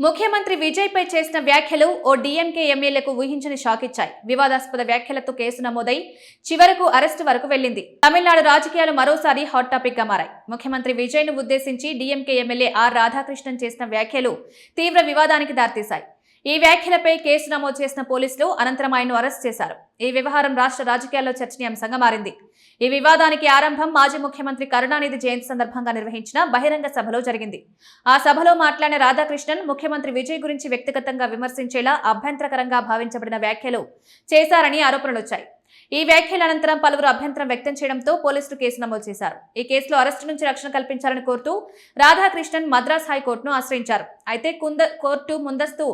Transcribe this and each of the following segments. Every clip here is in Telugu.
ముఖ్యమంత్రి విజయ్ పై చేసిన వ్యాఖ్యలు ఓ డీఎంకే ఎమ్మెల్యేకు ఊహించని షాక్ ఇచ్చాయి. వివాదాస్పద వ్యాఖ్యలతో కేసు నమోదై చివరకు అరెస్టు వరకు వెళ్లింది. తమిళనాడు రాజకీయాలు మరోసారి హాట్ టాపిక్ గా మారాయి. ముఖ్యమంత్రి విజయ్ ను ఉద్దేశించి డీఎంకే ఎమ్మెల్యే ఆర్ రాధాకృష్ణన్ చేసిన వ్యాఖ్యలు తీవ్ర వివాదానికి దారితీశాయి. ఈ వ్యాఖ్యలపై కేసు నమోదు చేసిన పోలీసులు అనంతరం ఆయన్ను అరెస్ట్ చేశారు. ఈ వ్యవహారం రాష్ట్ర రాజకీయాల్లో చర్చనీయాంశంగా మారింది. ఈ వివాదానికి ఆరంభం మాజీ ముఖ్యమంత్రి కరుణానిధి జయంతి సందర్భంగా నిర్వహించిన బహిరంగ సభలో జరిగింది. ఆ సభలో మాట్లాడిన రాధాకృష్ణన్ ముఖ్యమంత్రి విజయ్ గురించి వ్యక్తిగతంగా విమర్శించేలా అభ్యంతరకరంగా భావించబడిన వ్యాఖ్యలు చేశారని ఆరోపణలొచ్చాయి. ఈ వ్యాఖ్యల అనంతరం పలువురు అభ్యంతరం వ్యక్తం చేయడంతో పోలీసులు కేసు నమోదు చేశారు. ఈ కేసులో అరెస్టు నుంచి రక్షణ కల్పించాలని కోరుతూ రాధాకృష్ణన్ మద్రాస్ హైకోర్టును ఆశ్రయించారు. అయితే కోర్టు ముందస్తు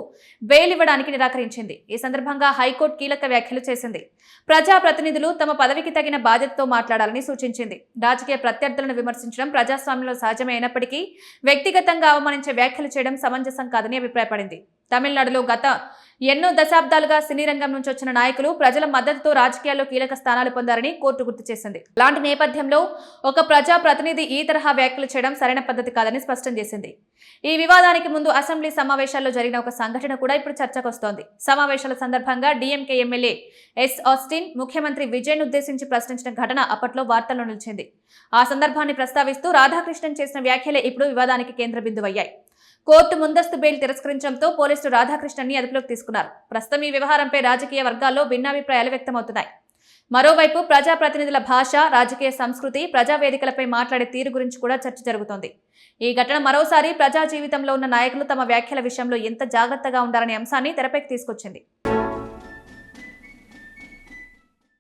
బెయిల్ ఇవ్వడానికి నిరాకరించింది. ఈ సందర్భంగా హైకోర్టు కీలక వ్యాఖ్యలు చేసింది. ప్రజాప్రతినిధులు తమ పదవికి తగిన బాధ్యతతో మాట్లాడాలని సూచించింది. రాజకీయ ప్రత్యర్థులను విమర్శించడం ప్రజాస్వామ్యంలో సహజమే అయినప్పటికీ వ్యక్తిగతంగా అవమానించే వ్యాఖ్యలు చేయడం సమంజసం కాదని అభిప్రాయపడింది. తమిళనాడులో గత ఎన్నో దశాబ్దాలుగా సినీ రంగం నుంచి వచ్చిన నాయకులు ప్రజల మద్దతుతో రాజకీయాల్లో కీలక స్థానాలు పొందారని కోర్టు గుర్తు చేసింది. అలాంటి నేపథ్యంలో ఒక ప్రజా ప్రతినిధి ఈ తరహా వ్యాఖ్యలు చేయడం సరైన పద్ధతి కాదని స్పష్టం చేసింది. ఈ వివాదానికి ముందు అసెంబ్లీ సమావేశాల్లో జరిగిన ఒక సంఘటన కూడా ఇప్పుడు చర్చకొస్తోంది. సమావేశాల సందర్భంగా డీఎంకే ఎమ్మెల్యే ఎస్ ఆస్టిన్ ముఖ్యమంత్రి విజయ్ ను ఉద్దేశించి ప్రశ్నించిన ఘటన అప్పట్లో వార్తల్లో నిలిచింది. ఆ సందర్భాన్ని ప్రస్తావిస్తూ రాధాకృష్ణన్ చేసిన వ్యాఖ్యలే ఇప్పుడు వివాదానికి కేంద్ర బిందువయ్యాయి. కోర్టు ముందస్తు బెయిల్ తిరస్కరించడంతో పోలీసులు రాధాకృష్ణన్ ని అదుపులోకి తీసుకున్నారు. ప్రస్తుతం ఈ వ్యవహారంపై రాజకీయ వర్గాల్లో భిన్నాభిప్రాయాలు వ్యక్తమవుతున్నాయి. మరోవైపు ప్రజాప్రతినిధుల భాష, రాజకీయ సంస్కృతి, ప్రజావేదికలపై మాట్లాడే తీరు గురించి కూడా చర్చ జరుగుతోంది. ఈ ఘటన మరోసారి ప్రజా జీవితంలో ఉన్న నాయకులు తమ వ్యాఖ్యల విషయంలో ఎంత జాగ్రత్తగా ఉండాలనే అంశాన్ని తెరపైకి తీసుకొచ్చింది.